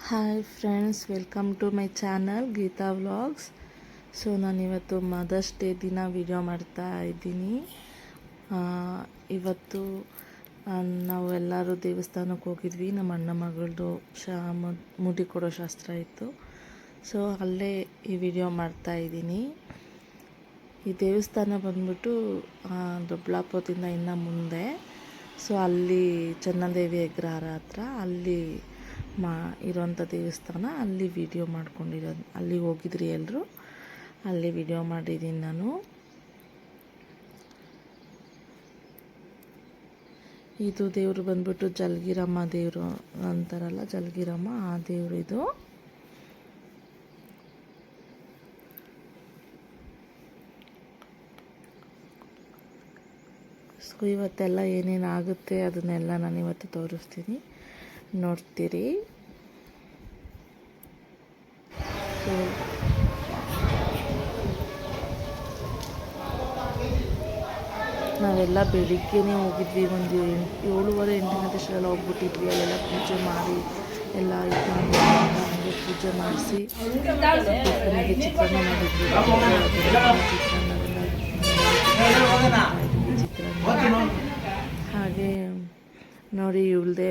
Hi friends, welcome to my channel Geetha vlogs. So ನಾನಿವತ್ತು mother's day ದಿನ video ಮಾಡ್ತಾ ಇದ್ದೀನಿ. ಇವತ್ತು ನಾವೆಲ್ಲರೂ ದೇವಸ್ಥಾನಕ್ಕೆ ಹೋಗಿದ್ವಿ. ನಮ್ಮ ಅಣ್ಣ ಮಗಳದು ಮುಡಿ ಕೊಡೋ ಶಾಸ್ತ್ರ ಇತ್ತು. ಸೊ ಅಲ್ಲೇ ಈ ವಿಡಿಯೋ ಮಾಡ್ತಾ ಇದ್ದೀನಿ. ಈ ದೇವಸ್ಥಾನ ಬಂದ್ಬಿಟ್ಟು ದೊಡ್ಡಬಳ್ಳಾಪುರದಿಂದ ಇನ್ನು ಮುಂದೆ. ಸೊ ಅಲ್ಲಿ ಚನ್ನದೇವಿ ಅಗ್ರಹಾರ ಹತ್ರ ಅಲ್ಲಿ ಇರೋಂಥ ದೇವಸ್ಥಾನ. ಅಲ್ಲಿ ವಿಡಿಯೋ ಮಾಡ್ಕೊಂಡಿರೋದು, ಅಲ್ಲಿ ಹೋಗಿದ್ರಿ ಎಲ್ಲರೂ, ಅಲ್ಲಿ ವಿಡಿಯೋ ಮಾಡಿದ್ದೀನಿ ನಾನು. ಇದು ದೇವರು ಬಂದ್ಬಿಟ್ಟು ಜಲಗಿರಮ್ಮ ದೇವರು ಅಂತಾರಲ್ಲ, ಜಲಗಿರಮ್ಮ ಆ ದೇವರು ಇದು. ಸೊ ಇವತ್ತೆಲ್ಲ ಏನೇನು ಆಗುತ್ತೆ ಅದನ್ನೆಲ್ಲ ನಾನು ಇವತ್ತು ತೋರಿಸ್ತೀನಿ, ನೋಡ್ತೀರಿ. ನಾವೆಲ್ಲ ಬೆಳಿಗ್ಗೆನೇ ಹೋಗಿದ್ವಿ, ಒಂದು 7:30-8 ಗಂಟೆಷ್ಟೆಲ್ಲ ಹೋಗ್ಬಿಟ್ಟಿದ್ವಿ. ಅಲ್ಲೆಲ್ಲ ಪೂಜೆ ಮಾಡಿ ಎಲ್ಲ ಹಂಗೆ ಪೂಜೆ ಮಾಡಿಸಿ ನನಗೆ ಚಿತ್ರಾನ್ನ ಮಾಡಿದ್ವಿ. ಚಿತ್ರಾನ್ನ ಹಾಗೆ ನೋಡಿ, ಇವಳದೇ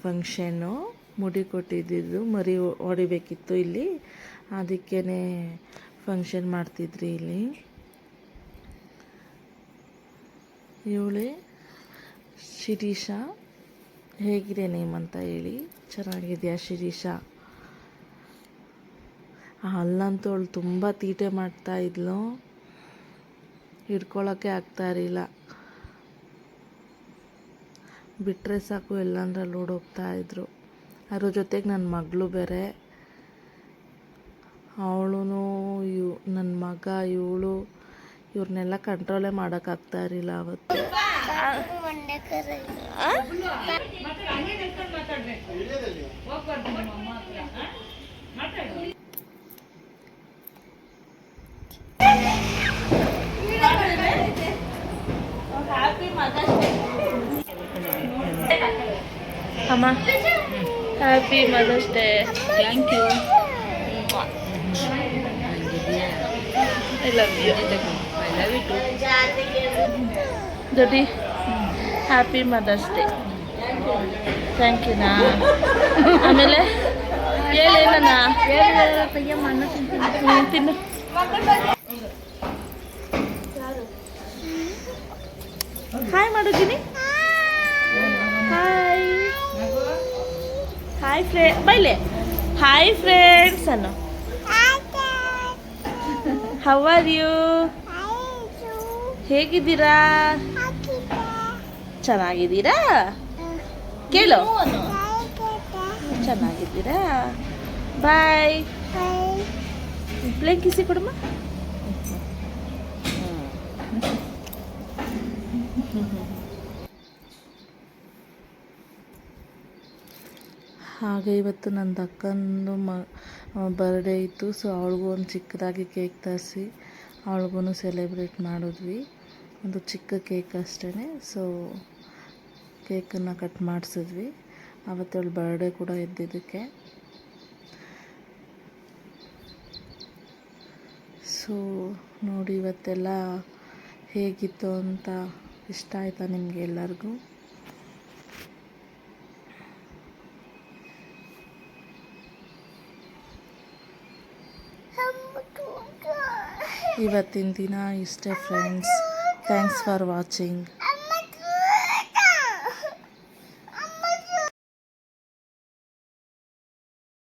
ಫಂಕ್ಷನ್ನು, ಮುಡಿ ಕೊಟ್ಟಿದ್ದು, ಮರಿ ಹೊಡಿಬೇಕಿತ್ತು ಇಲ್ಲಿ, ಅದಕ್ಕೇ ಫಂಕ್ಷನ್ ಮಾಡ್ತಿದ್ರಿ ಇಲ್ಲಿ. ಇವಳೇ ಶಿರೀಷ. ಹೇಗಿದೆ ನೇಮ್ ಅಂತ ಹೇಳಿ. ಚೆನ್ನಾಗಿದೆಯಾ ಶಿರೀಷ? ಅಲ್ಲಂತೂ ಅವಳು ತುಂಬ ತೀಟೆ ಮಾಡ್ತಾಯಿದ್ಲು, ಹಿಡ್ಕೊಳ್ಳೋಕ್ಕೆ ಆಗ್ತಾ ಇರಲಿಲ್ಲ. ಬಿಟ್ಟರೆ ಸಾಕು ಎಲ್ಲಂದ್ರಲ್ಲಿ ಓಡೋಗ್ತಾಯಿದ್ರು. ಅದ್ರ ಜೊತೆಗೆ ನನ್ನ ಮಗಳು ಬೇರೆ, ಅವಳು ನನ್ನ ಮಗ ಇವಳು ಇವ್ರನ್ನೆಲ್ಲ ಕಂಟ್ರೋಲೇ ಮಾಡೋಕ್ಕಾಗ್ತಾ ಇರಲಿಲ್ಲ ಅವತ್ತು. ಅಮ್ಮ, happy mother's day. Thank you. I love you. I love you too. Daddy, happy Mother's Day. Thank you ನಾ. ಆಮೇಲೆ ಹೇಳೇನ ತಿನ್ನು. ಹಾಯ್ ಮಾಡಿದ್ದೀನಿ. ಹಾಯ್ ಹಾಯ್ ಫ್ರೆಂಡ್, ಬೈಲೆ ಹಾಯ್ ಫ್ರೆಂಡ್ಸ್ ಅನ್ನು. How are you? ಹೇಗಿದ್ದೀರಾ? ಚೆನ್ನಾಗಿದ್ದೀರಾ? ಕೇಳು. ಚೆನ್ನಾಗಿದ್ದೀರಾ? ಬಾಯ್. ಪ್ಲೇನ್ ಕಿಸಿ ಕೊಡಮ್ಮ. ಹಾಗೆ ಇವತ್ತು ನನ್ನ ಅಕ್ಕಂದು ಬರ್ಡೇ ಇತ್ತು. ಸೊ ಅವಳಿಗೂ ಒಂದು ಚಿಕ್ಕದಾಗಿ ಕೇಕ್ ತರಿಸಿ ಅವಳಿಗೂ ಸೆಲೆಬ್ರೇಟ್ ಮಾಡಿದ್ವಿ. ಒಂದು ಚಿಕ್ಕ ಕೇಕ್ ಅಷ್ಟೇ. ಸೊ ಕೇಕನ್ನು ಕಟ್ ಮಾಡಿಸಿದ್ವಿ. ಅವತ್ತವಳು ಬರ್ಡೇ ಕೂಡ ಇದ್ದಿದ್ದಕ್ಕೆ. ಸೊ ನೋಡಿ, ಇವತ್ತೆಲ್ಲ ಹೇಗಿತ್ತು ಅಂತ ಇಷ್ಟ ಆಯಿತಾ ನಿಮಗೆ ಎಲ್ಲರಿಗೂ? ಇವತ್ತಿನ ದಿನ ಇಷ್ಟೇ ಫ್ರೆಂಡ್ಸ್. Thanks for watching.